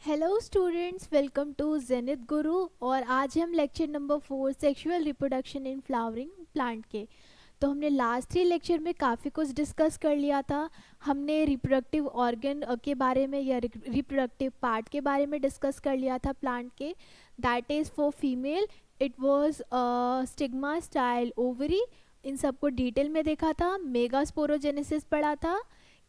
Hello students, welcome to Zenith Guru. और आज हम lecture number 4 sexual reproduction in flowering plant के। तो हमने लास्ट 3 लेक्चर में काफ़ी कुछ डिस्कस कर लिया था। हमने रिप्रोडक्टिव ऑर्गन के बारे में या रिप्रोडक्टिव पार्ट के बारे में डिस्कस कर लिया था प्लांट के। That is for female it was stigma style ovary. इन सबको डिटेल में देखा था। मेगास्पोरोजेनेसिस पढ़ा था,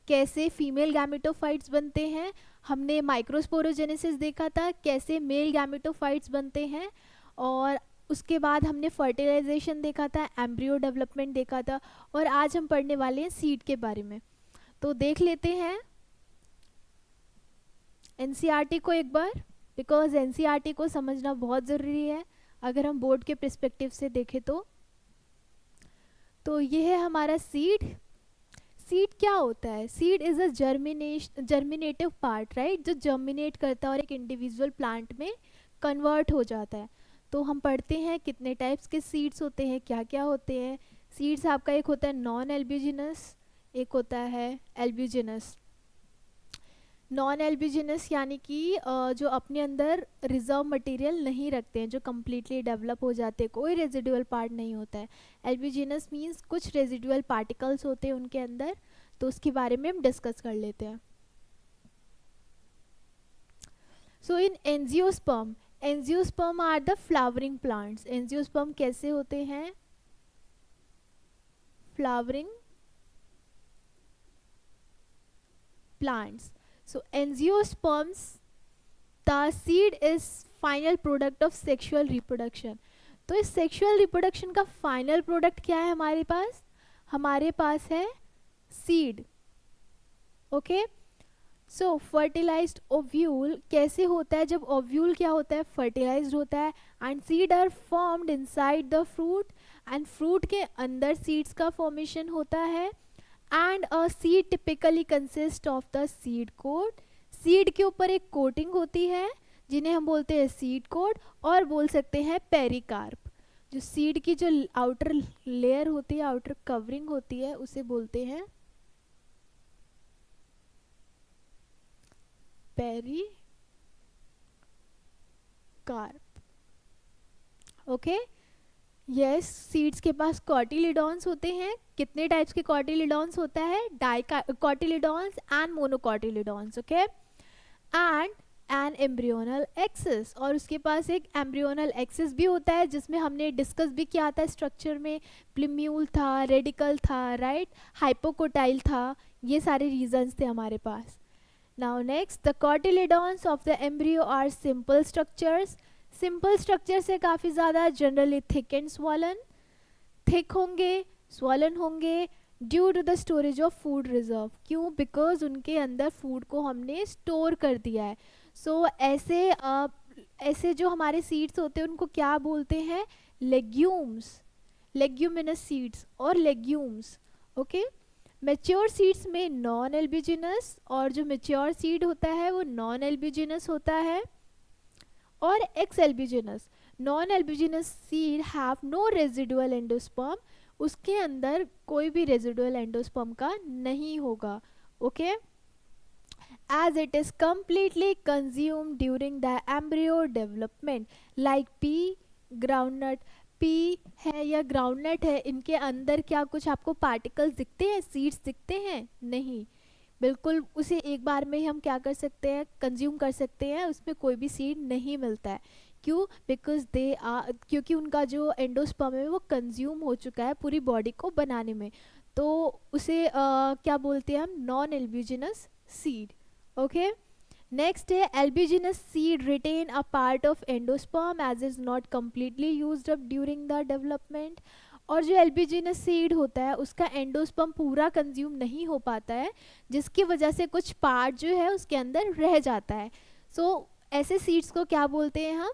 कैसे फीमेल गैमेटोफाइट्स बनते हैं। हमने माइक्रोस्पोरोजेनेसिस देखा था, कैसे मेल गैमेटोफाइट्स बनते हैं। और उसके बाद हमने फर्टिलाइजेशन देखा था, एम्ब्रियो डेवलपमेंट देखा था। और आज हम पढ़ने वाले हैं सीड के बारे में। तो देख लेते हैं एनसीईआरटी को एक बार, बिकॉज एनसीईआरटी को समझना बहुत ज़रूरी है अगर हम बोर्ड के पर्सपेक्टिव से देखें तो ये है हमारा सीड। सीड क्या होता है? Seed is a germinative part, right, जो जर्मिनेट करता है और एक इंडिविजुअल प्लांट में कन्वर्ट हो जाता है। तो हम पढ़ते हैं कितने टाइप्स के सीड्स होते हैं, क्या क्या होते हैं। सीड्स आपका एक होता है नॉन एल्ब्यूजिनस, एक होता है एल्ब्यूजिनस। नॉन एल्ब्यूजिनस यानी कि जो अपने अंदर रिजर्व मटेरियल नहीं रखते हैं, जो कम्प्लीटली डेवलप हो जाते हैं, कोई रेजिडुअल पार्ट नहीं होता है। एल्ब्यूजिनस मीन्स कुछ रेजिडुअल पार्टिकल्स होते हैं उनके अंदर। तो उसके बारे में हम डिस्कस कर लेते हैं। So in angiosperm, angiosperm are the flowering plants. Angiosperm कैसे होते हैं? Flowering plants. So angiosperms, the seed is final product of sexual reproduction. तो इस सेक्सुअल रिप्रोडक्शन का फाइनल प्रोडक्ट क्या है हमारे पास? हमारे पास है सीड। ओके, सो फर्टिलाइज्ड ओव्यूल कैसे होता है? जब ओव्यूल क्या होता है? फर्टिलाइज्ड होता है। And seed are formed inside the fruit, and fruit के अंदर सीड्स का फॉर्मेशन होता है। And a seed typically consist of the seed coat. Seed के ऊपर एक कोटिंग होती है जिन्हें हम बोलते हैं सीड कोट, और बोल सकते हैं पेरिकार्प। जो सीड की जो आउटर लेयर होती है, आउटर कवरिंग होती है, उसे बोलते हैं पेरिकार्प। ओके, यस, सीड्स के पास कॉटिलिडॉन्स होते हैं। कितने टाइप्स के कॉटिलिडॉन्स होता है? Dicotyledons and monocotyledons. Okay, and an embryonal axis, और उसके पास एक एम्ब्रियोनल एक्सिस भी होता है जिसमें हमने डिस्कस भी किया था स्ट्रक्चर में। प्लिम्यूल था, रेडिकल था, राइट, हाइपोकोटाइल था। ये सारे रीजन्स थे हमारे पास। Now next, the cotyledons of the embryo are simple structures. Simple structure से काफ़ी ज़्यादा generally thick and swollen, thick होंगे, स्वॉलन होंगे due to the storage of food reserve. क्यों? बिकॉज उनके अंदर फूड को हमने स्टोर कर दिया है। सो ऐसे जो हमारे सीड्स होते हैं उनको क्या बोलते हैं? लेग्यूम्स, लेग्यूमिनस सीड्स और लेग्यूम्स। ओके, मेच्योर सीड्स में नॉन एल्ब्यूजिनस, और जो मेच्योर सीड होता है वो नॉन एल्ब्यूजिनस होता है। और exalbuminous, non albuminous seed have no residual endosperm. उसके अंदर कोई भी रेजिडुअल एंडोस्पर्म का नहीं होगा। Okay, as it is completely consume during the embryo development. Like pea, groundnut. Pea है या ग्राउंडनट है, इनके अंदर क्या कुछ आपको पार्टिकल्स दिखते हैं, सीड्स दिखते हैं? नहीं, बिल्कुल उसे एक बार में ही हम क्या कर सकते हैं? कंज्यूम कर सकते हैं, उसमें कोई भी सीड नहीं मिलता है। क्यों? बिकॉज दे आर, क्योंकि उनका जो एंडोस्पर्म है वो कंज्यूम हो चुका है पूरी बॉडी को बनाने में। तो उसे क्या बोलते हैं हम? Non albuminous seed. Okay, next है albuminous seed retain a part of endosperm as is not completely used up during the development. और जो एल्ब्यूजिनस सीड होता है उसका एंडोस्पर्म पूरा कंज्यूम नहीं हो पाता है, जिसकी वजह से कुछ पार्ट जो है उसके अंदर रह जाता है। सो ऐसे सीड्स को क्या बोलते हैं हम?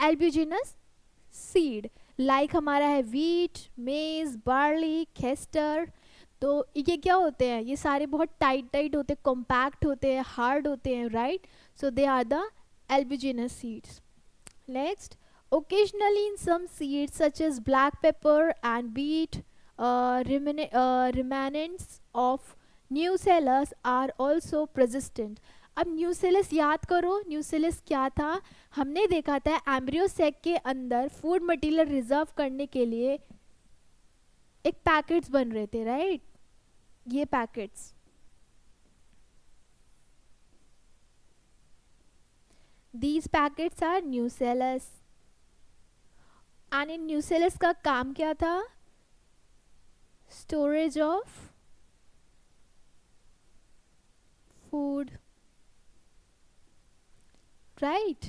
एल्ब्यूजिनस सीड। लाइक हमारा है वीट, मेज, बार्ली, खेस्टर। तो ये क्या होते हैं? ये सारे बहुत टाइट टाइट होते हैं, कॉम्पैक्ट होते हैं, हार्ड होते हैं, right. So they are the albuminous seeds. Next, occasionally in some seeds such as black pepper and beet, remnants of nucellus are also persistent. अब न्यूसेलस याद करो, न्यूसेलस क्या था? हमने देखा था एम्ब्रियो सेक के अंदर फूड मटेरियल रिजर्व करने के लिए एक पैकेट्स बन रहे थे, राइट? ये packets, these packets are nucellus. And इन न्यूसेलस का काम क्या था? Storage of food, right?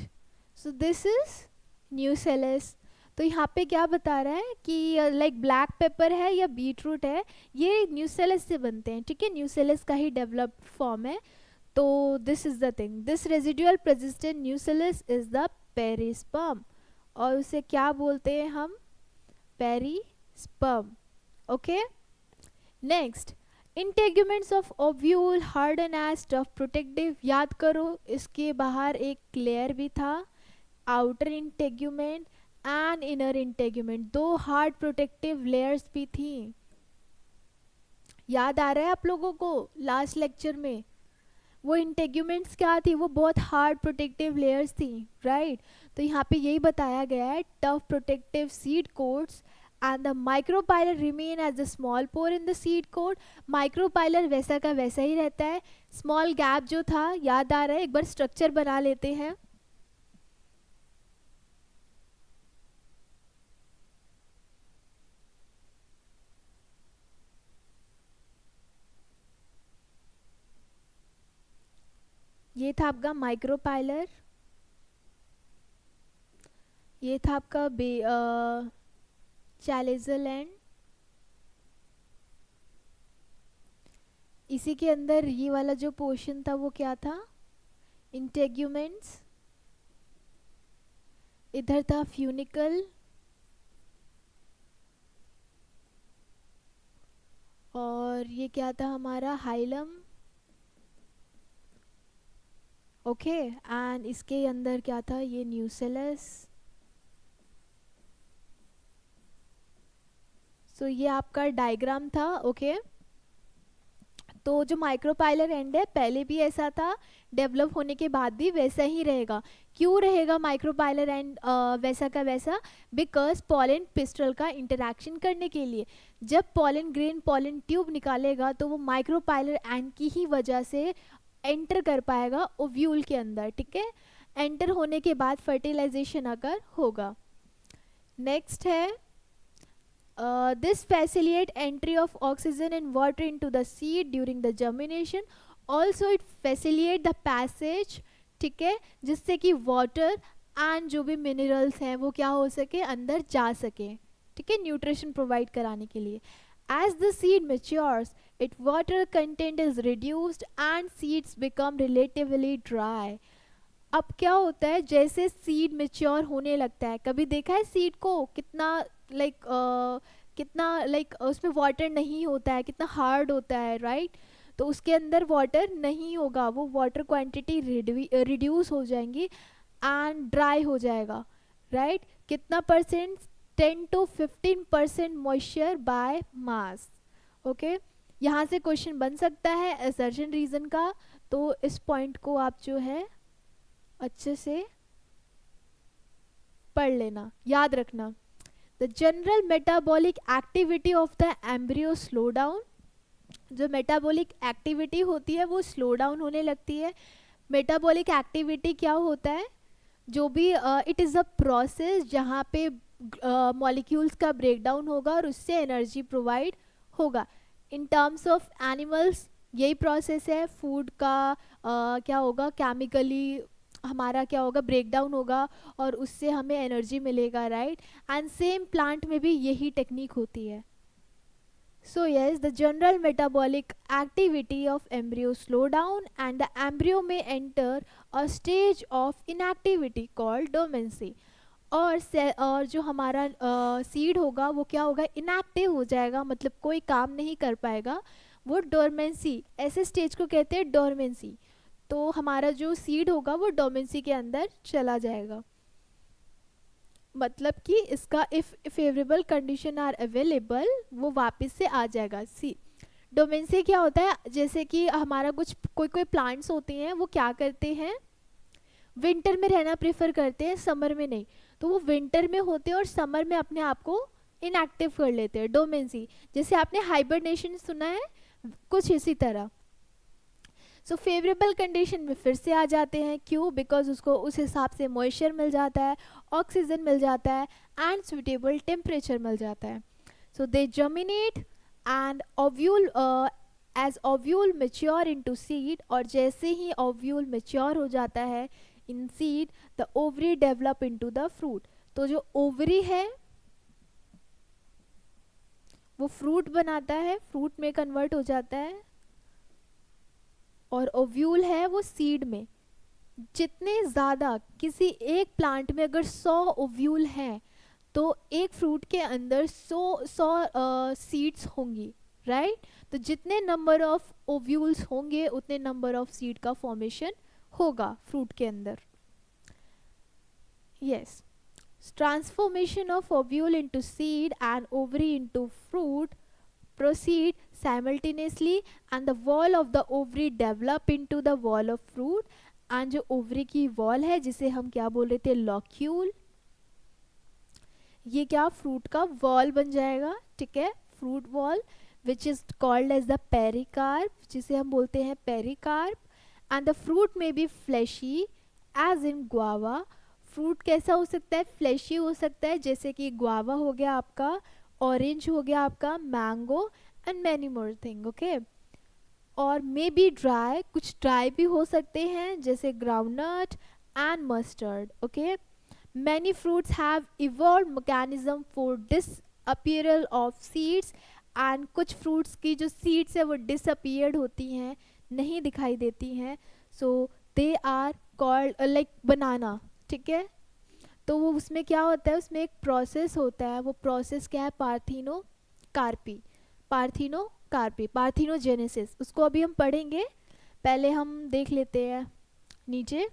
So this is nucellus. तो यहाँ पे क्या बता रहा है कि लाइक ब्लैक पेपर है या बीट रूट है, ये न्यूसेलस से बनते हैं, ठीक है? न्यूसेलस का ही डेवलप्ड फॉर्म है। तो this is the thing, this residual persistent nucellus is the perisperm, और उसे क्या बोलते हैं हम? Perisperm. Okay, next, integuments of ovule harden as tough protective. याद करो, इसके बाहर एक लेयर भी था, outer integument and inner integument, दो हार्ड प्रोटेक्टिव लेयर्स भी थी। याद आ रहा है आप लोगों को? लास्ट लेक्चर में वो इंटेग्यूमेंट्स क्या थी? वो बहुत हार्ड प्रोटेक्टिव लेयर्स थी, राइट? तो यहाँ पे यही बताया गया है, tough protective seed coats and the micropylar remain as the small pore in the seed coat. Micropylar वैसा का वैसा ही रहता है, स्मॉल गैप जो था, याद आ रहा है? एक बार स्ट्रक्चर बना लेते हैं। ये था आपका माइक्रोपाइलर, ये था आपका चैलेजल एंड, इसी के अंदर ये वाला जो पोर्शन था वो क्या था? इंटेग्यूमेंट्स। इधर था फ्यूनिकल, और ये क्या था हमारा? हाइलम। ओके, एंड इसके अंदर क्या था? ये न्यूसेलस। सो ये आपका डायग्राम था। ओके, तो जो माइक्रोपाइलर एंड है पहले भी ऐसा था, डेवलप होने के बाद भी वैसा ही रहेगा। क्यों रहेगा माइक्रोपाइलर एंड वैसा का वैसा? बिकॉज पॉलन पिस्टल का इंटरेक्शन करने के लिए जब पॉलन ग्रेन पॉलन ट्यूब निकालेगा तो वो माइक्रोपाइलर एंड की ही वजह से एंटर कर पाएगा ओव्यूल के अंदर, ठीक है? एंटर होने के बाद फर्टिलाइजेशन अगर होगा। नेक्स्ट है, this facilitate entry of oxygen and water into the seed during the germination. Also it facilitate the passage, ठीक है, जिससे कि वाटर एंड जो भी मिनरल्स हैं वो क्या हो सके? अंदर जा सके, ठीक है? न्यूट्रिशन प्रोवाइड कराने के लिए। As the seed matures, its water content is reduced and seeds become relatively dry. अब क्या होता है, जैसे सीड मेच्योर होने लगता है, कभी देखा है सीड को कितना लाइक उसमें वाटर नहीं होता है, कितना हार्ड होता है, राइट? तो उसके अंदर वाटर नहीं होगा, वो वाटर क्वांटिटी रिड्यूस हो जाएंगी एंड ड्राई हो जाएगा, राइट? कितना percent? 10 to 15% moisture by mass. Okay, यहाँ से क्वेश्चन बन सकता है असर्शन रीजन का, तो इस पॉइंट को आप जो है अच्छे से पढ़ लेना, याद रखना। The general metabolic activity of the embryo slow down. जो मेटाबॉलिक एक्टिविटी होती है वो स्लो डाउन होने लगती है। मेटाबॉलिक एक्टिविटी क्या होता है? जो भी इट इज़ अ प्रोसेस जहाँ पे मॉलिक्यूल्स का ब्रेकडाउन होगा और उससे एनर्जी प्रोवाइड होगा। इन टर्म्स ऑफ एनिमल्स यही प्रोसेस है, फूड का क्या होगा? केमिकली हमारा क्या होगा? ब्रेकडाउन होगा और उससे हमें एनर्जी मिलेगा, राइट? एंड सेम प्लांट में भी यही टेक्निक होती है। So yes, the general metabolic activity of embryo slow down and the embryo में enter a stage of inactivity called dormancy. और जो हमारा सीड होगा वो क्या होगा? इनएक्टिव हो जाएगा, मतलब कोई काम नहीं कर पाएगा, वो डोरमेंसी, ऐसे स्टेज को कहते हैं डोरमेंसी। तो हमारा जो सीड होगा वो डोमेंसी के अंदर चला जाएगा, मतलब कि इसका if favourable condition are available वो वापस से आ जाएगा। सी डोमेन से क्या होता है, जैसे कि हमारा कुछ कोई कोई प्लांट्स होते हैं वो क्या करते हैं, विंटर में रहना प्रेफर करते हैं, समर में नहीं। तो वो विंटर में होते हैं और समर में अपने आप को इनएक्टिव कर लेते हैं, डोमेंसी। जैसे आपने हाइबरनेशन सुना है, कुछ इसी तरह। सो फेवरेबल कंडीशन में फिर से आ जाते हैं, क्यों? बिकॉज उसको उस हिसाब से मॉइस्चर मिल जाता है, ऑक्सीजन मिल जाता है एंड सुटेबल टेम्परेचर मिल जाता है। So they germinate and ovule, as ovule mature into seed, और जैसे ही ओव्यूल मेच्योर हो जाता है in seed, the ovary develop into the fruit. तो जो ओवरी है वो फ्रूट बनाता है, फ्रूट में कन्वर्ट हो जाता है, और ओव्यूल है वो सीड में। जितने ज़्यादा, किसी एक प्लांट में अगर 100 ओव्यूल हैं तो एक फ्रूट के अंदर 100 सीड्स होंगी, राइट? तो जितने नंबर ऑफ ओव्यूल्स होंगे उतने नंबर ऑफ सीड का फॉर्मेशन होगा फ्रूट के अंदर। Yes, transformation of ovule into seed and ovary into fruit proceed simultaneously, and the wall of the ovary develop into the wall of fruit। and जो ovary की wall है जिसे हम क्या बोल रहे थे, लॉक्यूल, ये क्या फ्रूट का वॉल बन जाएगा, ठीक है, fruit wall, which is called as the pericarp, जिसे हम बोलते हैं पेरिकार्प। एंड द फ्रूट में be fleshy as in guava. Fruit कैसा हो सकता है, फ्लैशी हो सकता है, जैसे कि गुआवा हो गया आपका, ऑरेंज हो गया आपका, mango and many more thing, okay. और मे बी ड्राई, कुछ ड्राई भी हो सकते हैं जैसे groundnut and mustard, okay. Many fruits have evolve mechanism for dispersal of seeds, and कुछ फ्रूट्स की जो सीड्स है वो डिसअपियर्ड होती हैं, नहीं दिखाई देती हैं, सो दे आर कॉल्ड लाइक बनाना, ठीक है। तो वो उसमें क्या होता है, उसमें एक प्रोसेस होता है, वो प्रोसेस क्या है, पार्थिनोकार्पी, पार्थिनोकार्पी, पार्थिनोजेनेसिस, उसको अभी हम पढ़ेंगे, पहले हम देख लेते हैं नीचे।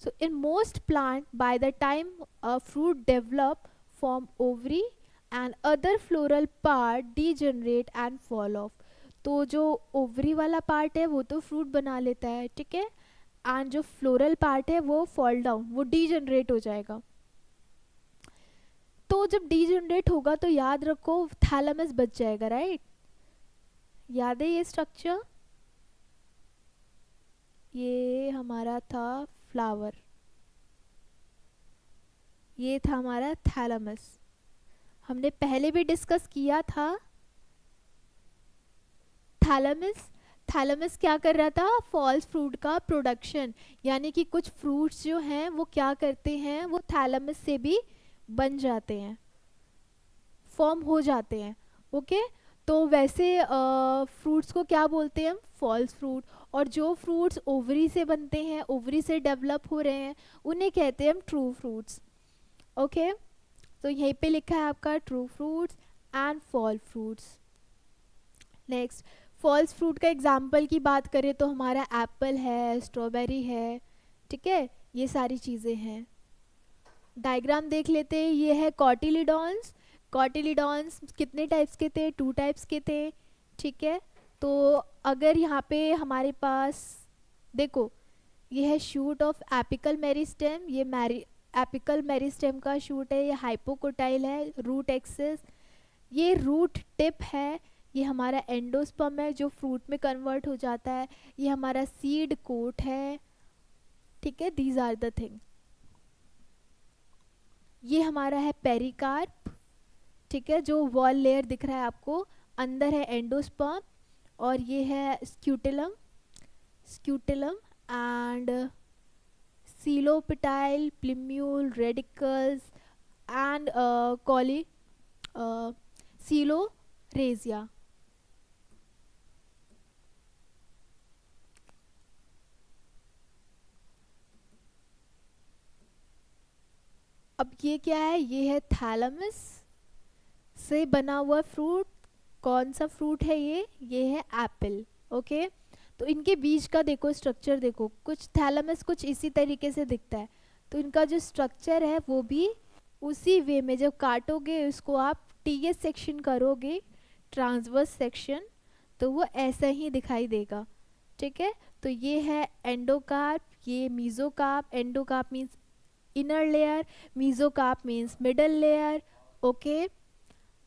So in most plant by the time a fruit develop form ovary and other floral part degenerate and fall off. तो जो ओवरी वाला पार्ट है वो तो फ्रूट बना लेता है, ठीक है, एंड जो फ्लोरल पार्ट है वो फॉल डाउन, वो डीजनरेट हो जाएगा। तो जब डीजनरेट होगा तो याद रखो थैलेमस बच जाएगा, राइट? याद है ये स्ट्रक्चर, ये हमारा था फ्लावर, ये था हमारा थैलेमस, हमने पहले भी डिस्कस किया था। थैलेमस, थैलेमस क्या कर रहा था, फॉल्स फ्रूट का प्रोडक्शन, यानी कि कुछ फ्रूट्स जो हैं वो क्या करते हैं, वो थैलेमस से भी बन जाते हैं, फॉर्म हो जाते हैं, ओके। तो वैसे फ्रूट्स को क्या बोलते हैं हम, फॉल्स फ्रूट। और जो फ्रूट्स ओवरी से बनते हैं, ओवरी से डेवलप हो रहे हैं, उन्हें कहते हैं हम ट्रू फ्रूट्स, ओके। तो यहीं पे लिखा है आपका true fruits and fall fruits. Next, false fruit का एग्जाम्पल की बात करें तो हमारा एप्पल है, स्ट्रॉबेरी है, ठीक है, ये सारी चीज़ें हैं। डायग्राम देख लेते हैं, ये है कॉटिलिडॉन्स। कॉटिलिडॉन्स कितने टाइप्स के थे, 2 टाइप्स के थे, ठीक है। तो अगर यहाँ पे हमारे पास देखो, ये है शूट ऑफ एपिकल मेरिस्टेम, ये एपिकल मेरिस्टेम का शूट है, ये हाइपोकोटाइल है, रूट एक्सिस, ये रूट टिप है, ये हमारा एंडोस्पर्म है जो फ्रूट में कन्वर्ट हो जाता है, ये हमारा सीड कोट है, ठीक है, दीज आर द थिंग। ये हमारा है पेरिकार्प, ठीक है, जो वॉल लेयर दिख रहा है आपको, अंदर है एंडोस्पर्म, और ये है scutellum, scutellum and coleoptile, plumule, radicles and coleorhiza. अब ये क्या है, ये है थैलेमस से बना हुआ फ्रूट। कौन सा फ्रूट है ये है एप्पल, ओके। तो इनके बीच का देखो स्ट्रक्चर, देखो कुछ थैलेमस कुछ इसी तरीके से दिखता है, तो इनका जो स्ट्रक्चर है वो भी उसी वे में, जब काटोगे उसको आप टीएस सेक्शन करोगे, ट्रांसवर्स सेक्शन, तो वो ऐसा ही दिखाई देगा, ठीक है। तो ये है एंडोकार्प, ये mesocarp. Endocarp means inner layer, mesocarp means middle layer, okay.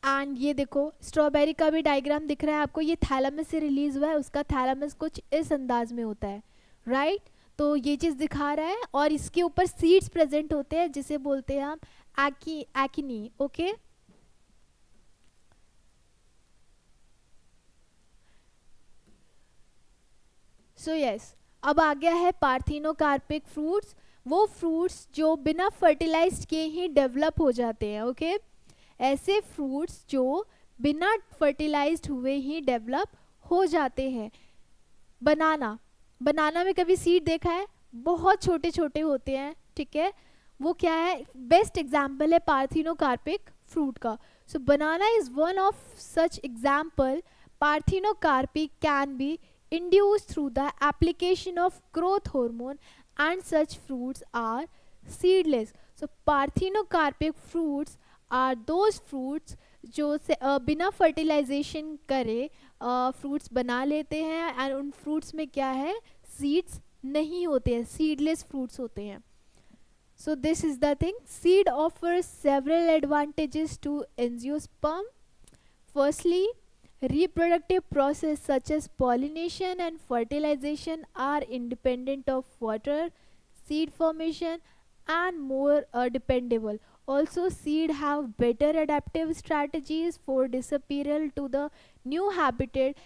And ये देखो स्ट्रॉबेरी का भी डायग्राम दिख रहा है आपको, ये थैलेमस से रिलीज हुआ है, उसका थैलेमस कुछ इस अंदाज में होता है, राइट। तो ये चीज़ दिखा रहा है, और इसके ऊपर सीड्स प्रेजेंट होते हैं जिसे बोलते हैं हम एक्नी, ओके। सो यस, अब आ गया है पार्थिनोकार्पिक फ्रूट्स, वो फ्रूट्स जो बिना फर्टिलाइज किए ही डेवलप हो जाते हैं, ओके। ऐसे फ्रूट्स जो बिना फर्टिलाइज्ड हुए ही डेवलप हो जाते हैं। बनाना, बनाना में कभी सीड देखा है? बहुत छोटे छोटे होते हैं, ठीक है। वो क्या है, बेस्ट एग्जाम्पल है पार्थिनोकार्पिक फ्रूट का। So banana is one of such example. Parthenocarpic can be induced through the application of growth hormone, and such fruits are seedless. So parthenocarpic fruits are those fruits जो से बिना fertilisation करे fruits बना लेते हैं, and उन fruits में क्या है, सीड्स नहीं होते हैं, सीडलेस फ्रूट्स होते हैं। So this is the thing, seed offers several advantages to angiosperm. Firstly, reproductive process such as pollination and fertilization are independent of water, seed formation, and more dependable. Also, seed have better adaptive strategies for disappearal to the new habitat,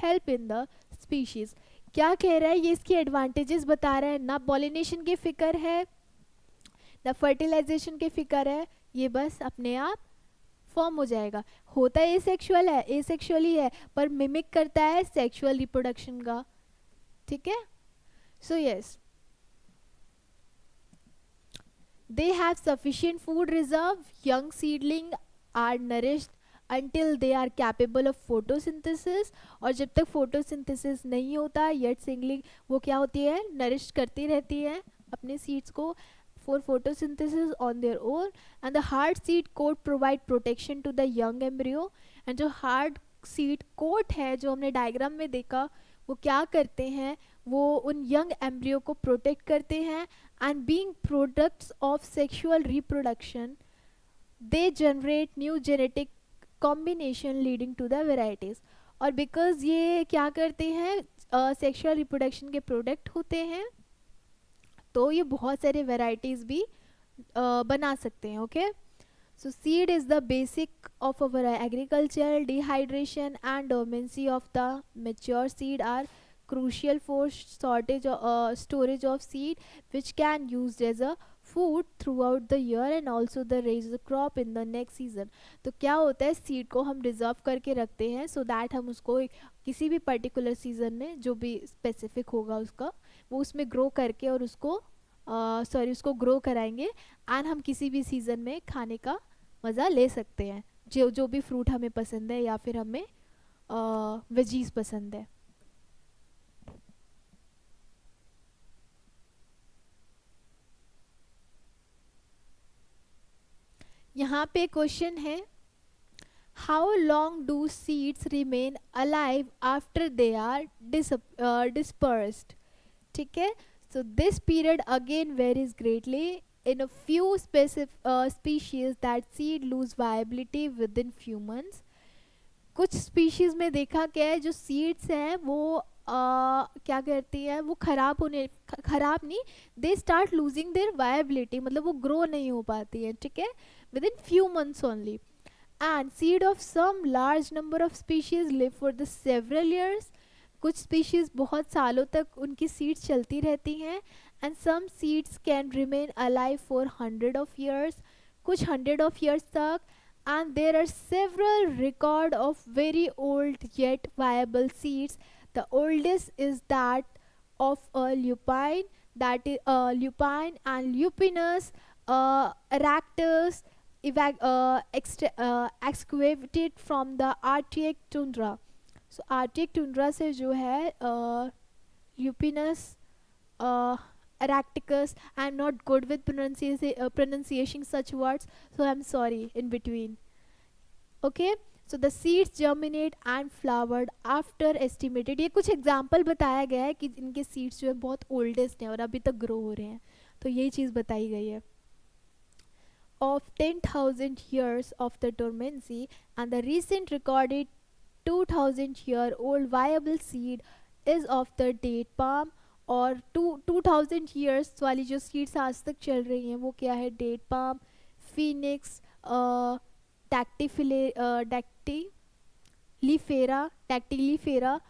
help in the species. क्या कह रहा है ये, इसकी advantages बता रहा है, ना पॉलिनेशन की फिक्र है ना फर्टिलाइजेशन की फिक्र है, ये बस अपने आप फॉर्म हो जाएगा। होता है एसेक्सुअल है, एसेक्सुअल ही है, पर मिमिक करता है सेक्सुअल रिप्रोडक्शन का, ठीक है। So yes, they have sufficient food reserve. Young seedling are nourished until they are capable of photosynthesis, और जब तक photosynthesis नहीं होता yet seedling वो क्या होती है, नरिश करती रहती है अपने सीड्स को for photosynthesis on their own. And the hard seed coat provide protection to the young embryo. and जो hard seed coat है जो हमने डायग्राम में देखा, वो क्या करते हैं, वो उन यंग एम्ब्रियो को प्रोटेक्ट करते हैं, and being products of sexual reproduction they generate new genetic combination leading to the varieties. और बिकॉज ये क्या करते हैं, सेक्सुअल रिप्रोडक्शन के प्रोडक्ट होते हैं, तो ये बहुत सारे वेराइटीज भी बना सकते हैं, okay. So seed is the basic of our agriculture. Dehydration and dormancy of the mature seed are crucial for storage of seed which can used as a food throughout the year and also the raise the crop in the next season. तो क्या होता है, seed को हम reserve करके रखते हैं so that हम उसको किसी भी पर्टिकुलर सीजन में जो भी स्पेसिफिक होगा उसका वो उसमें ग्रो करके और उसको उसको ग्रो कराएंगे, एंड हम किसी भी सीज़न में खाने का मज़ा ले सकते हैं, जो जो भी फ्रूट हमें पसंद है या फिर हमें वेजीज पसंद है। यहाँ पे क्वेश्चन है, how long do seeds remain alive after they are dispersed, ठीक है। So this period again varies greatly in a few species that seed lose viability within few months. कुछ स्पीशीज में देखा गया है जो सीड्स हैं वो क्या करती है, वो खराब नहीं, they start losing their viability, मतलब वो ग्रो नहीं हो पाती है, ठीक है, within few months only. And seed of some large number of species live for the several years. कुछ species बहुत सालों तक उनकी seeds चलती रहती हैं, and some seeds can remain alive for 100 of years, कुछ 100 of years तक. And there are several record of very old yet viable seeds. The oldest is that of a lupine, that is lupine and lupinus arctus excavated from the Arctic tundra. So Arctic tundra से जो है lupinus arcticus, I am not good with pronunciation such words, so I am sorry in between, okay. So the seeds germinate and flowered after estimated, ये कुछ example बताया गया है कि इनके सीड्स जो है बहुत ओल्डेस्ट हैं और अभी तक ग्रो हो रहे हैं, तो यही चीज़ बताई गई है. Of 10,000 years of the dormancy, and the recent recorded 2,000-year-old viable seed is of the date palm. और 2000 years वाली जो सीड्स आज तक चल रही हैं वो क्या है, date palm, Phoenix, dactylifera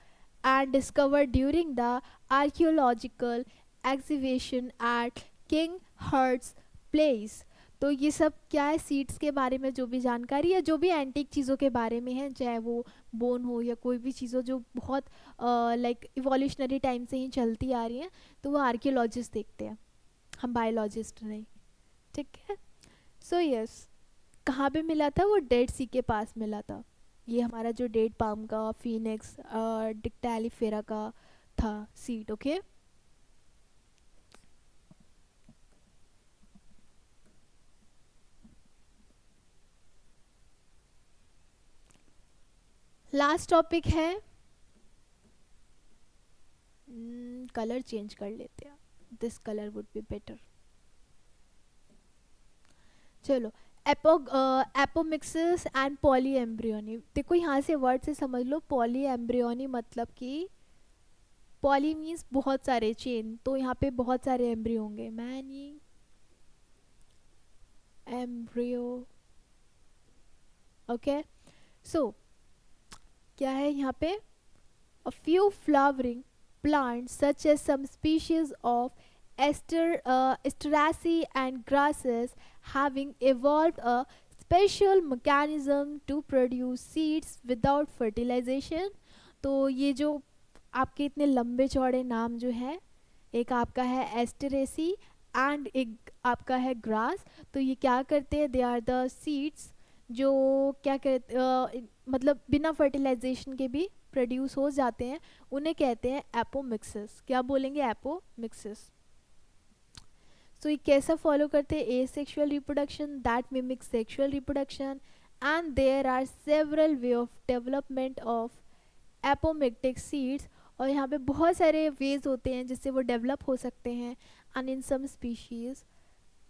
and discovered during the archaeological excavation at King Herd's Place. तो ये सब क्या है, सीड्स के बारे में जो भी जानकारी है, जो भी एंटीक चीज़ों के बारे में है, चाहे वो बोन हो या कोई भी चीज़ हो जो बहुत लाइक इवोल्यूशनरी टाइम से ही चलती आ रही हैं, तो वो आर्कियोलॉजिस्ट देखते हैं, हम बायोलॉजिस्ट नहीं. ठीक है. सो यस, कहाँ पे मिला था वो, डेड सी के पास मिला था. ये हमारा जो डेट पाम का, फीनिक्स, डिक्टेलिफेरा का था सीड. ओके. लास्ट टॉपिक है, कलर चेंज कर लेते हैं, this colour would be better. चलो, एपोमिक्सिस एंड पॉली एम्ब्रियोनी. देखो यहाँ से वर्ड से समझ लो, पॉली एम्ब्रियोनी मतलब कि पॉली मीन्स बहुत सारे, चेन, तो यहाँ पे बहुत सारे एम्ब्रियो होंगे, मैनी एम्ब्रियो. ओके. सो क्या है यहाँ पे, a few flowering plants such as some species of Asteraceae and grasses having evolved a special mechanism to produce seeds without fertilization. तो ये जो आपके इतने लंबे चौड़े नाम जो हैं, एक आपका है एस्टरेसी एंड एक आपका है ग्रास, तो ये क्या करते हैं, दे आर द सीड्स जो क्या कहते मतलब बिना फर्टिलाइजेशन के भी प्रोड्यूस हो जाते हैं, उन्हें कहते हैं एपोमिक्सिस. क्या बोलेंगे, एपोमिक्सिस. सो ये कैसा फॉलो करते हैं, asexual reproduction that mimics sexual reproduction, and there are several way of development of apomictic seeds. और यहाँ पे बहुत सारे वेज होते हैं जिससे वो डेवलप हो सकते हैं. And in some species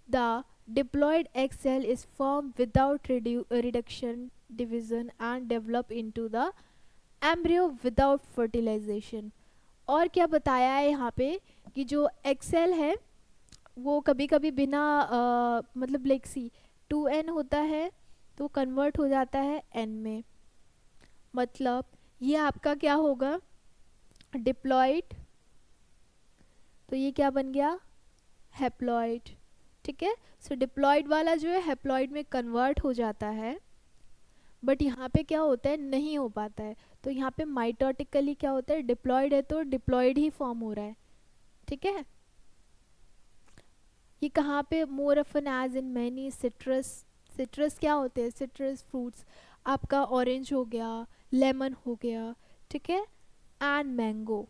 the diploid egg cell is formed without reduction, division and develop into the embryo without fertilization. और क्या बताया है यहाँ पे कि जो egg cell है वो कभी कभी बिना मतलब लाइक सी 2n होता है तो कन्वर्ट हो जाता है n में. मतलब ये आपका क्या होगा, डिप्लॉइड, तो ये क्या बन गया, हैप्लॉइड. ठीक है. सो डिप्लॉइड वाला जो है हैप्लॉइड में कन्वर्ट हो जाता है, बट यहाँ पे क्या होता है, नहीं हो पाता है. तो यहाँ पे माइटोटिकली क्या होता है, डिप्लॉइड है तो डिप्लॉइड ही फॉर्म हो रहा है. ठीक है. ये कहाँ पे, more often as in many citrus. Citrus क्या होते हैं, सिट्रस फ्रूट्स, आपका ऑरेंज हो गया, लेमन हो गया. ठीक है. And mango.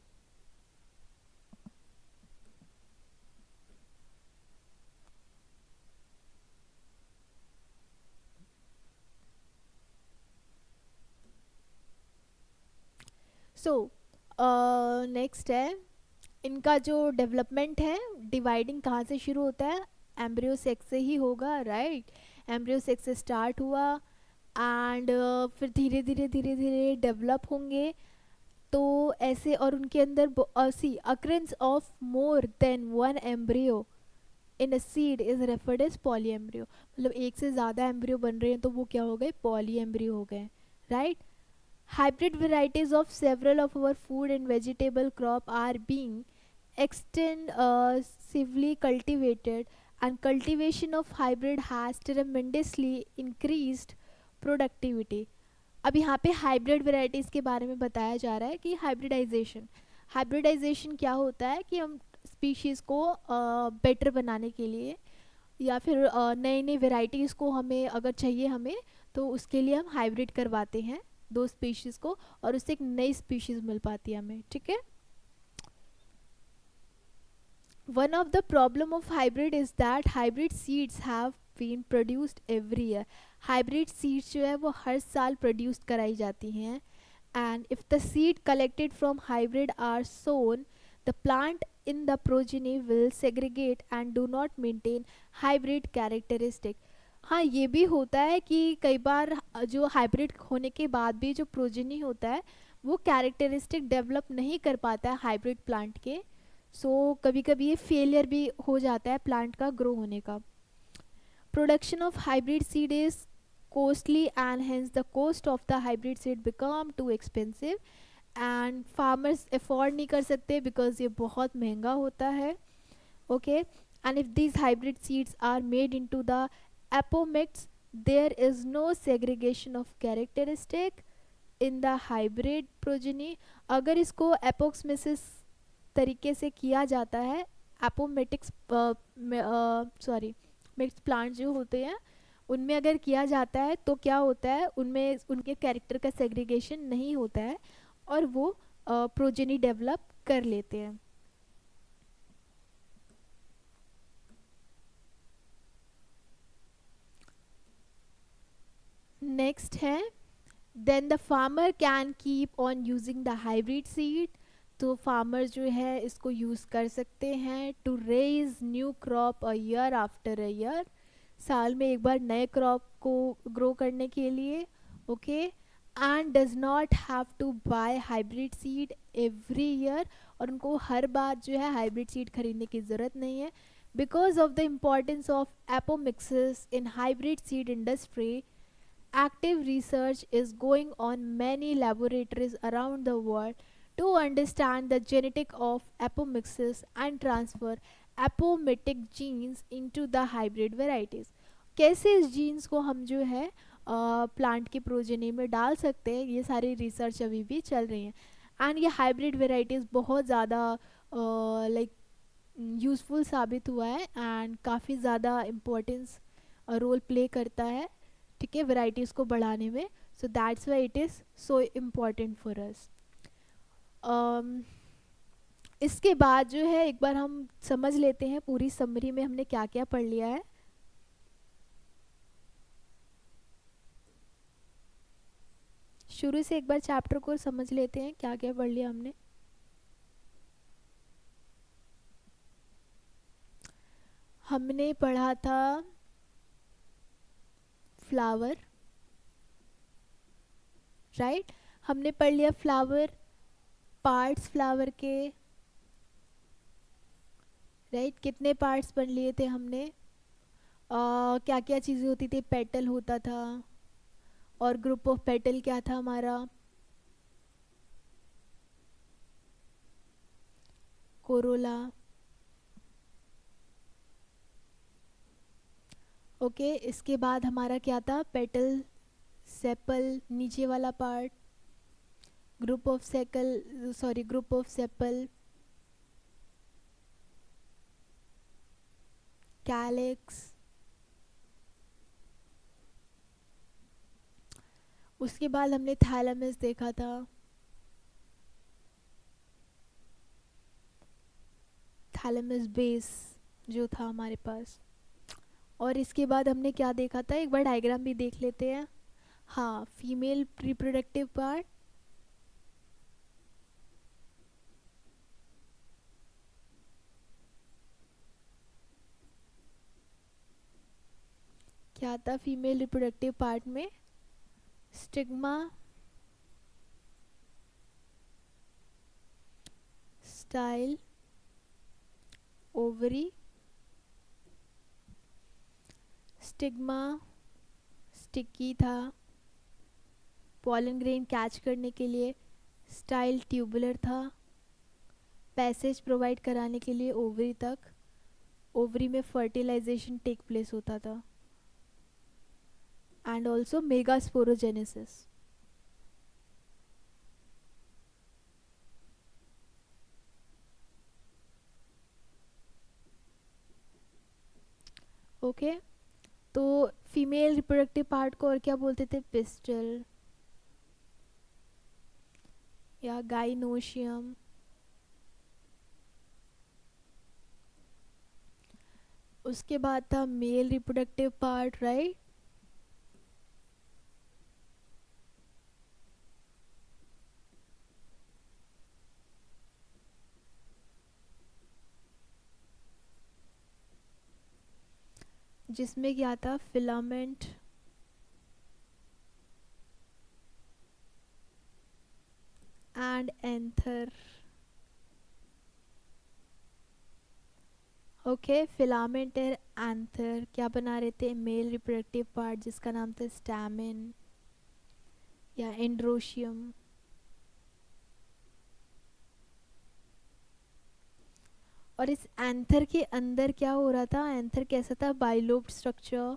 सो नेक्स्ट है, इनका जो डेवलपमेंट है, डिवाइडिंग कहाँ से शुरू होता है, एम्ब्रियो सेक्स से ही होगा, राइट. एम्ब्रियो सेक्स से स्टार्ट हुआ एंड फिर धीरे धीरे धीरे धीरे डेवलप होंगे. तो ऐसे, और उनके अंदर occurrence of more than one embryo in a seed is referred as poly embryo. मतलब एक से ज़्यादा एम्ब्रियो बन रहे हैं तो वो क्या हो गए, पॉली एम्ब्रियो हो गए, right. Hybrid varieties of several of our food and vegetable crop are being extensively cultivated, and cultivation of hybrid has tremendously increased productivity. अब यहाँ पे हाइब्रिड वेराइटीज़ के बारे में बताया जा रहा है कि हाइब्रिडाइजेशन क्या होता है कि हम स्पीशीज़ को बेटर बनाने के लिए या फिर नई नई वेराइटीज़ को हमें अगर चाहिए हमें, तो उसके लिए हम हाइब्रिड करवाते हैं दो स्पीशीज़ को, और उससे एक नई स्पीशीज़ मिल पाती है हमें. ठीक है. One of the problem of hybrid is that hybrid seeds have been produced every year. Hybrid seeds जो है वो हर साल प्रोड्यूस कराई जाती हैं। And if the seed collected from hybrid are sown, the plant in the progeny will segregate and do not maintain hybrid characteristic। हाँ, ये भी होता है कि कई बार जो हाइब्रिड होने के बाद भी जो प्रोजेनी होता है वो कैरेक्टरिस्टिक डेवलप नहीं कर पाता है हाइब्रिड प्लांट के। सो कभी कभी ये फेलियर भी हो जाता है प्लांट का ग्रो होने का। Production of hybrid seed is costly, and hence the cost of the hybrid seed become too expensive and farmers afford नहीं कर सकते because ये बहुत महंगा होता है। Okay, and if these hybrid seeds are made into the apomix, there is no segregation of characteristic in the hybrid progeny। अगर इसको एपोक्समेसिस तरीके से किया जाता है, एपोमेटिक्स सॉरी मिक्स प्लांट जो होते हैं उनमें अगर किया जाता है तो क्या होता है, उनमें उनके कैरेक्टर का सेग्रीगेशन नहीं होता है और वो प्रोजेनी डेवलप कर लेते हैं। नेक्स्ट है then the farmer can keep on using the hybrid seed. तो फार्मर जो है इसको यूज़ कर सकते हैं to raise new crop a year after a year, साल में एक बार नए क्रॉप को ग्रो करने के लिए। Okay, and does not have to buy hybrid seed every year, और उनको हर बार जो है हाइब्रिड सीड खरीदने की ज़रूरत नहीं है। Because of the importance of apomixis in hybrid seed industry, active research is going on many laboratories around the world to understand the genetic of apomixis and transfer apometic genes into the hybrid varieties। कैसे इस jeans को हम जो है plant की progeny में डाल सकते हैं, ये सारी रिसर्च अभी भी चल रही हैं। एंड ये हाइब्रिड वेराइटीज़ बहुत ज़्यादा लाइक यूज़फुल साबित हुआ है एंड काफ़ी ज़्यादा इम्पोर्टेंस रोल प्ले करता है, ठीक है, वेराइटीज़ को बढ़ाने में। So that's why it is so important for us. इसके बाद जो है एक बार हम समझ लेते हैं पूरी समरी में हमने क्या क्या पढ़ लिया है। शुरू से एक बार चैप्टर को समझ लेते हैं क्या क्या पढ़ लिया हमने। हमने पढ़ा था फ्लावर, राइट, हमने पढ़ लिया फ्लावर, पार्ट्स फ्लावर के, राइट, कितने पार्ट्स पढ़ लिए थे हमने, क्या क्या चीज़ें होती थी, पेटल होता था और ग्रुप ऑफ पेटल क्या था हमारा, कोरोला। ओके, इसके बाद हमारा क्या था, पेटल, सेपल नीचे वाला part, group of shekel sorry group of sepal, calyx, उसके बाद हमने थैलेमस देखा था, थैलेमस बेस जो था हमारे पास, और इसके बाद हमने क्या देखा था, एक बार डायग्राम भी देख लेते हैं। हाँ, फीमेल रिप्रोडक्टिव पार्ट, क्या था फीमेल रिप्रोडक्टिव पार्ट में, stigma, style, ovary, stigma sticky था, पॉलन ग्रेन कैच करने के लिए, स्टाइल ट्यूबुलर था, पैसेज प्रोवाइड कराने के लिए ओवरी तक, ओवरी में फर्टिलाइजेशन टेक प्लेस होता था, एंड ऑल्सो मेगास्पोरोजेनेसिस। ओके, तो फीमेल रिप्रोडक्टिव पार्ट को और क्या बोलते थे, पिस्टल या गाइनोशियम। उसके बाद था मेल रिप्रोडक्टिव पार्ट, राइट। जिसमें क्या था, filament and anther. Okay, filament और एंथर क्या बना रहे थे, मेल रिप्रोडक्टिव पार्ट जिसका नाम था स्टैमेन या एंड्रोशियम। और इस एंथर के अंदर क्या हो रहा था, एंथर कैसा था, बाइलोब्ड स्ट्रक्चर।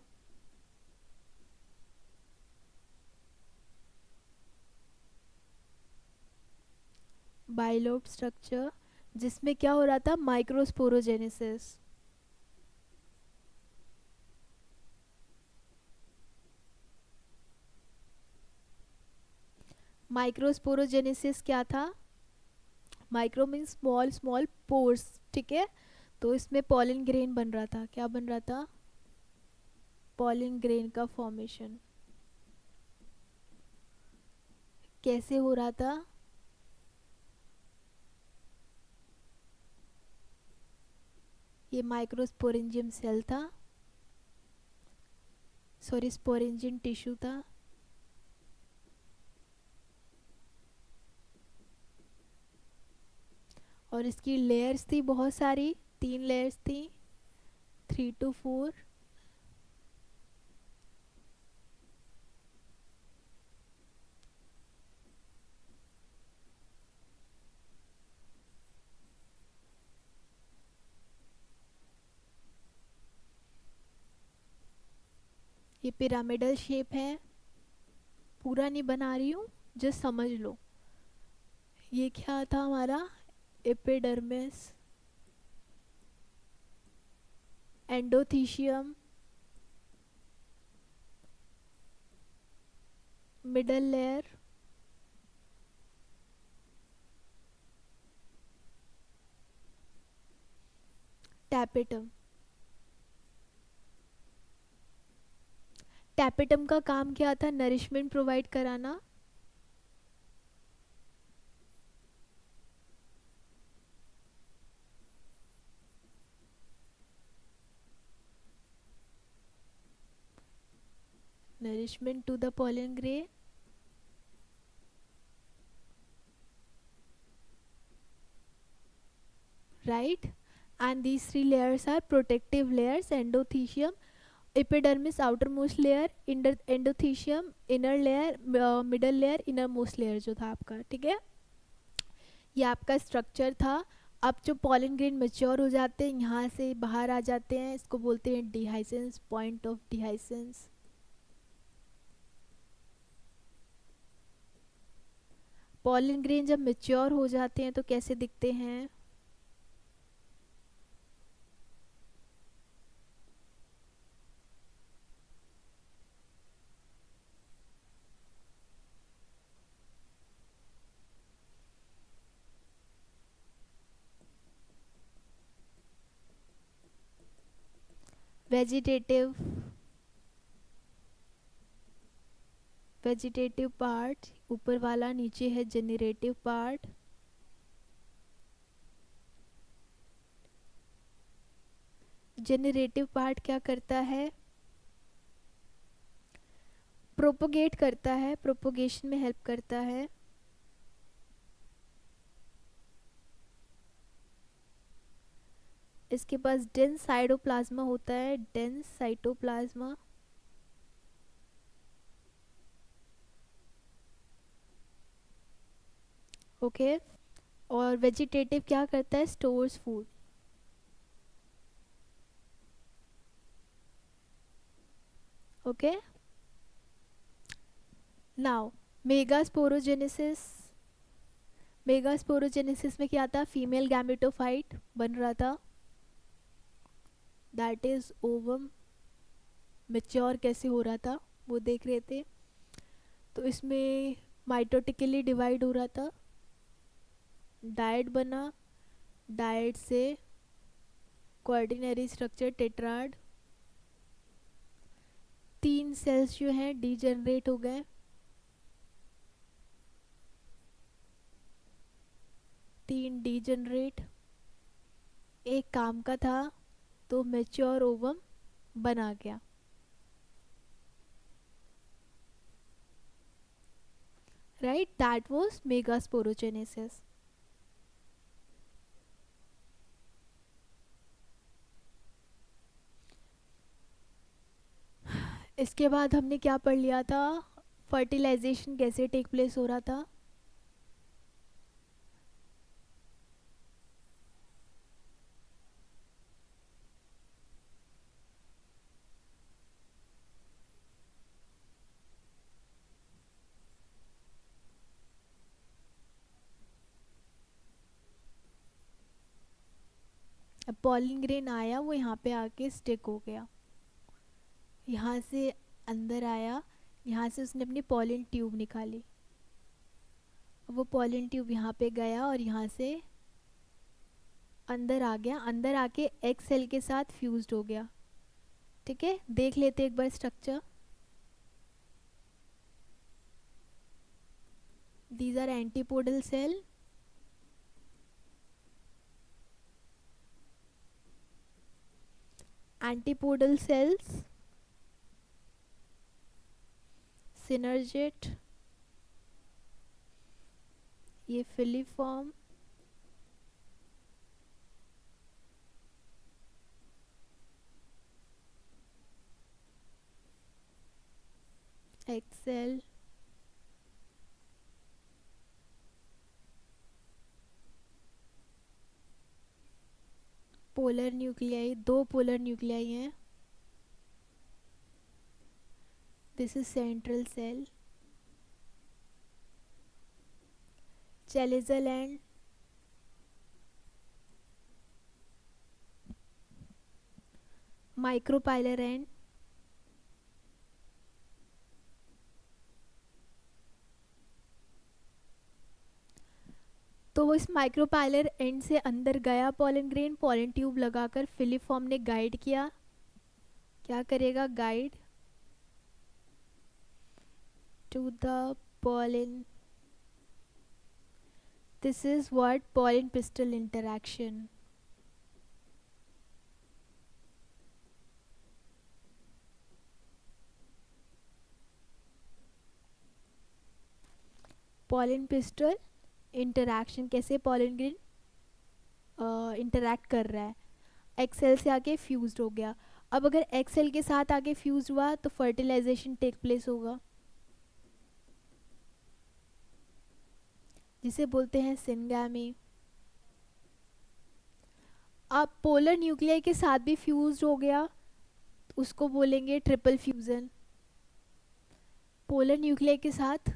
बाइलोब्ड स्ट्रक्चर जिसमें क्या हो रहा था, माइक्रोस्पोरोजेनेसिस। माइक्रोस्पोरोजेनेसिस क्या था, micro means small, small pores, ठीक है। तो इसमें पॉलन ग्रेन बन रहा था, क्या बन रहा था, पॉलन ग्रेन का फॉर्मेशन। कैसे हो रहा था, ये माइक्रोस्पोरेंजियम सेल था, सॉरी स्पोरेंजियम टिश्यू था। और इसकी लेयर्स थी बहुत सारी, 3 लेयर्स थी, 3 to 4। ये पिरामिडल शेप है, पूरा नहीं बना रही हूँ, जस्ट समझ लो। ये क्या था हमारा, epidermis, endothecium, middle layer, tapetum. Tapetum का काम क्या था, नरिशमेंट प्रोवाइड कराना। Nourishment to the pollen grain, right? And these 3 layers are protective layers, endothecium, epidermis outermost layer, endothecium inner layer, middle layer, innermost layer जो था आपका, ठीक है। ये आपका स्ट्रक्चर था। अब जो पॉलन ग्रेन मेच्योर हो जाते हैं, यहाँ से बाहर आ जाते हैं, इसको बोलते हैं डिहाइसेंस, पॉइंट ऑफ डिहाइसेंस। पॉलन ग्रेन जब मेच्योर हो जाते हैं तो कैसे दिखते हैं, वेजिटेटिव, वेजिटेटिव पार्ट ऊपर वाला, नीचे है जेनरेटिव पार्ट। जेनरेटिव पार्ट क्या करता है, प्रोपोगेट करता है, प्रोपोगेशन में हेल्प करता है। इसके पास डेंस साइटोप्लाज्मा होता है, डेंस साइटोप्लाज्मा। ओके, और वेजिटेटिव क्या करता है, stores food. Okay, now megasporogenesis. Megasporogenesis में क्या था, फीमेल गैमेटोफाइट बन रहा था, दैट इज ओवम। मेच्योर कैसे हो रहा था वो देख रहे थे। तो इसमें माइटोटिकली डिवाइड हो रहा था, डाइट बना, डाइट से क्वार्डिनरी स्ट्रक्चर टेट्राड, 3 सेल्स जो हैं डीजनरेट हो गए, 3 डीजनरेट, एक काम का था तो मैच्योर ओवम बना गया। Right, that was megasporogenesis. इसके बाद हमने क्या पढ़ लिया था, फर्टिलाइजेशन कैसे टेक प्लेस हो रहा था। अब पॉलिन ग्रेन आया, वो यहाँ पे आके स्टिक हो गया, यहाँ से अंदर आया, यहाँ से उसने अपनी पॉलिन ट्यूब निकाली, वो पॉलिन ट्यूब यहाँ पे गया और यहाँ से अंदर आ गया, अंदर आके एग सेल के साथ फ्यूज्ड हो गया। ठीक है, देख लेते एक बार structure. These are antipodal cell, antipodal cells, synergids, ये filiform, egg cell, polar nuclei, 2 polar nuclei हैं, this is central cell, chalazal and micropylar end, तो वो इस माइक्रोपाइलर एंड से अंदर गया पॉलन ग्रेन, पॉलन ट्यूब लगाकर फिलीफॉर्म ने गाइड किया, क्या करेगा, guide to the pollen. This is what pollen pistil interaction. pollen pistil interaction, कैसे पॉलन ग्रेन इंटरैक्ट कर रहा है, एक्सेल से आके फ्यूज्ड हो गया। अब अगर एक्सेल के साथ आके फ्यूज हुआ तो फर्टिलाइजेशन टेक प्लेस होगा, जिसे बोलते हैं सिनगैमी। अब पोलर न्यूक्लियाई के साथ भी फ्यूज हो गया, उसको बोलेंगे ट्रिपल फ्यूजन। पोलर न्यूक्लियाई के साथ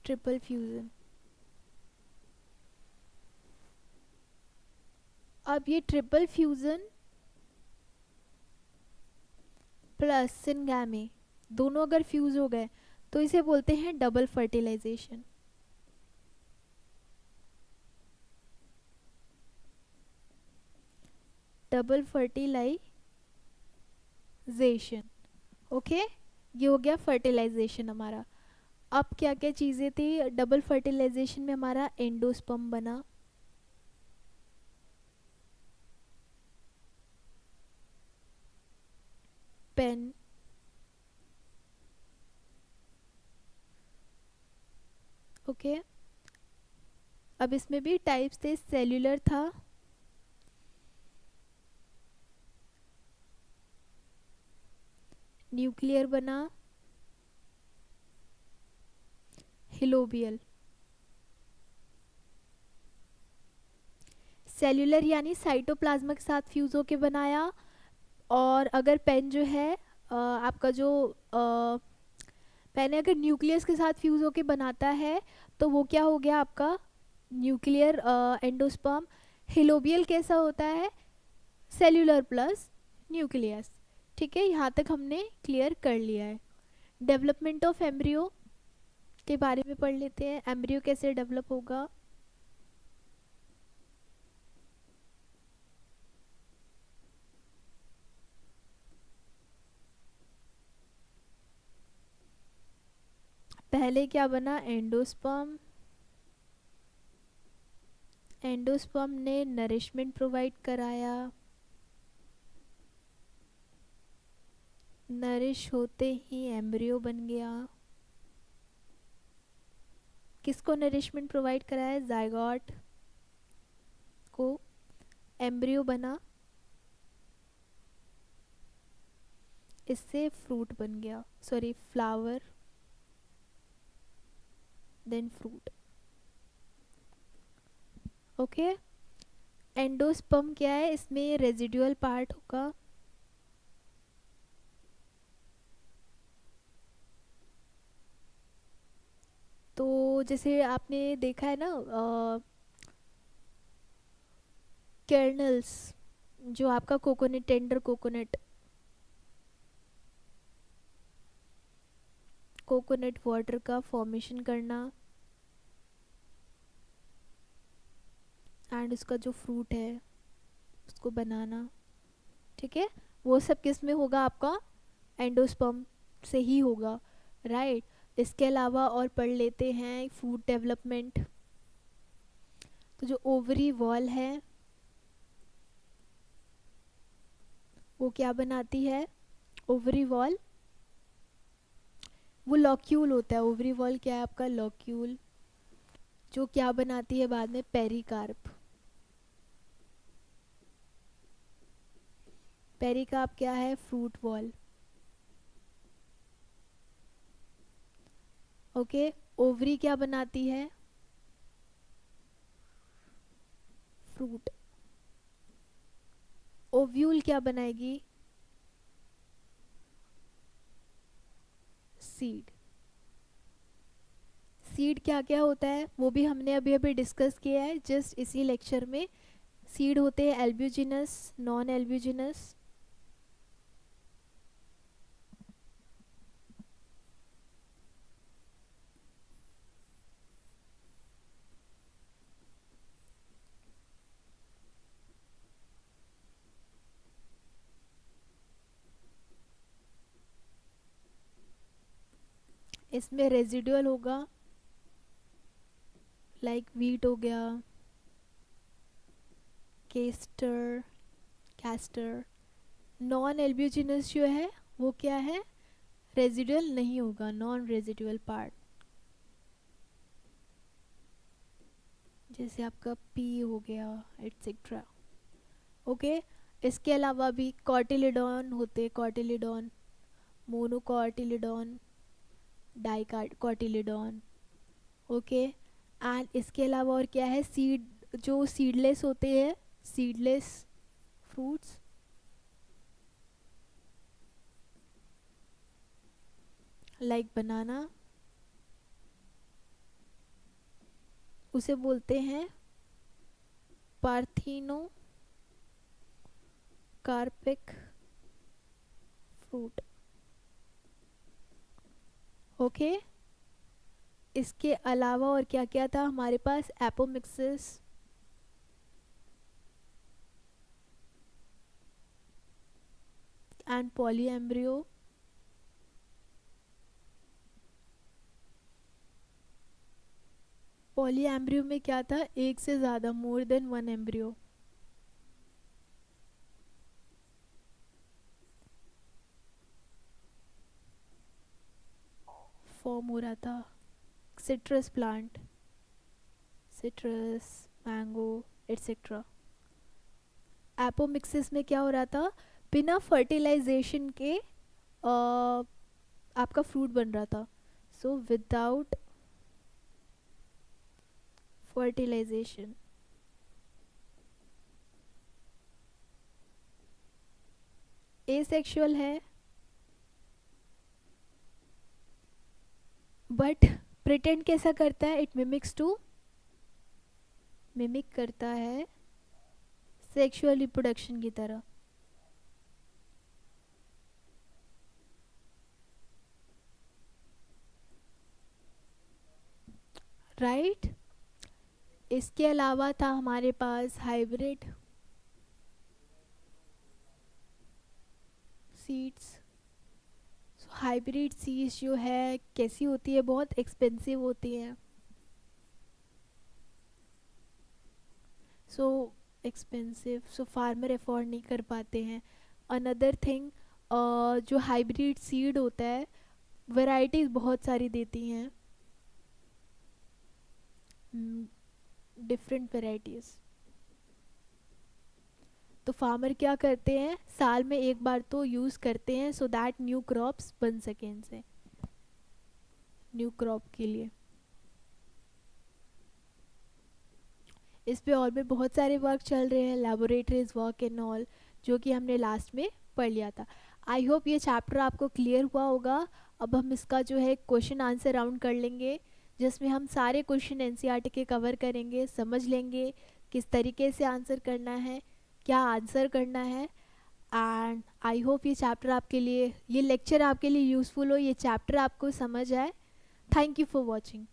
ट्रिपल फ्यूजन। अब ये ट्रिपल फ्यूजन प्लस सिनगैमी दोनों अगर फ्यूज हो गए तो इसे बोलते हैं double fertilization. Double fertilization, okay, ये हो गया फर्टिलाइजेशन हमारा। अब क्या क्या चीज़ें थी डबल फर्टिलाइजेशन में, हमारा एंडोस्पर्म बना, पेन, ओके। अब इसमें भी टाइप्स थे, सेल्यूलर था, न्यूक्लियर बना, हिलोबियल। सेल्यूलर यानी साइटोप्लाज्मा के साथ फ्यूज होके बनाया, और अगर पेन जो है आपका जो पेन अगर न्यूक्लियस के साथ फ्यूज होके बनाता है तो वो क्या हो गया आपका न्यूक्लियर एंडोस्पर्म। हिलोबियल कैसा होता है, सेल्यूलर प्लस न्यूक्लियस। ठीक है, यहाँ तक हमने क्लियर कर लिया है। डेवलपमेंट ऑफ एम्ब्रियो के बारे में पढ़ लेते हैं, एम्ब्रियो कैसे डेवलप होगा। पहले क्या बना, एंडोस्पर्म। एंडोस्पर्म ने नरिशमेंट प्रोवाइड कराया, नरिश होते ही एम्ब्रियो बन गया। किसको नरिशमेंट प्रोवाइड कराया, जायगोट को, एम्ब्रियो बना, इससे फ्रूट बन गया, sorry flower then fruit. Okay, endosperm क्या है, इसमें रेजिडुअल पार्ट होगा। तो जैसे आपने देखा है ना, कर्नल्स, जो आपका coconut, tender coconut, coconut water का फॉर्मेशन करना एंड उसका जो फ्रूट है उसको बनाना, ठीक है, वो सब किस में होगा, आपका एंडोस्पर्म से ही होगा, राइट। इसके अलावा और पढ़ लेते हैं फूड डेवलपमेंट। तो जो ओवरी वॉल है वो क्या बनाती है, ओवरी वॉल, वो लॉक्यूल होता है, ओवरी वॉल क्या है आपका, लॉक्यूल, जो क्या बनाती है बाद में, पेरिकार्प। पेरिकार्प क्या है, फ्रूट वॉल। ओके, ओवरी क्या बनाती है, फ्रूट। ओव्यूल क्या बनाएगी, सीड। सीड क्या क्या होता है वो भी हमने अभी अभी डिस्कस किया है जस्ट इसी लेक्चर में। सीड होते हैं एल्ब्यूजिनस, नॉन एल्ब्यूजिनस। इसमें रेजिडुअल होगा, लाइक वीट हो गया, केस्टर, कैस्टर। नॉन एल्ब्यूजिनस जो है वो क्या है, रेजिडुअल नहीं होगा, नॉन रेजिडुअल पार्ट, जैसे आपका पी हो गया एटसेट्रा। ओके, इसके अलावा भी कॉटिलिडॉन होते, कॉटिलिडॉन, मोनोकॉटिलिडॉन, डाइकॉटिलिडॉन। ओके, एंड इसके अलावा और क्या है, सीड, जो सीडलेस होते हैं, सीडलेस फ्रूट्स, लाइक बनाना, उसे बोलते हैं पार्थिनो कार्पिक फ्रूट। ओके, इसके अलावा और क्या क्या था हमारे पास, एपोमिक्सिस, एंड पॉलीएम्ब्रियो। पॉलीएम्ब्रियो में क्या था, एक से ज़्यादा, मोर देन वन एम्ब्रियो फॉर्म हो रहा था। Citrus plant, citrus, mango etcetera. Apomixis में क्या हो रहा था, बिना फर्टिलाइजेशन के आपका फ्रूट बन रहा था, सो विदाउट फर्टिलाइजेशन। एसेक्सुअल है बट प्रिटेंड कैसा करता है, इट मिमिक्स टू, मिमिक करता है सेक्सुअल रिप्रोडक्शन की तरह। राइट। इसके अलावा था हमारे पास हाइब्रिड सीड्स। हाइब्रिड सीड्स जो है कैसी होती है, बहुत एक्सपेंसिव होती हैं। सो एक्सपेंसिव, सो फार्मर अफोर्ड नहीं कर पाते हैं। अनदर थिंग, जो हाइब्रिड सीड होता है वैरायटीज़ बहुत सारी देती हैं, डिफरेंट वैरायटीज़। तो फार्मर क्या करते हैं, साल में एक बार तो यूज़ करते हैं सो दैट न्यू क्रॉप्स बन सकें इनसे, न्यू क्रॉप के लिए। इस पे और भी बहुत सारे वर्क चल रहे हैं, लेबोरेटरीज वर्क एंड ऑल, जो कि हमने लास्ट में पढ़ लिया था। आई होप ये चैप्टर आपको क्लियर हुआ होगा। अब हम इसका जो है क्वेश्चन आंसर राउंड कर लेंगे, जिसमें हम सारे क्वेश्चन एनसीईआरटी के कवर करेंगे, समझ लेंगे किस तरीके से आंसर करना है, क्या आंसर करना है। एंड आई होप ये चैप्टर आपके लिए, ये लेक्चर आपके लिए यूज़फुल हो, ये चैप्टर आपको समझ आए। Thank you for watching.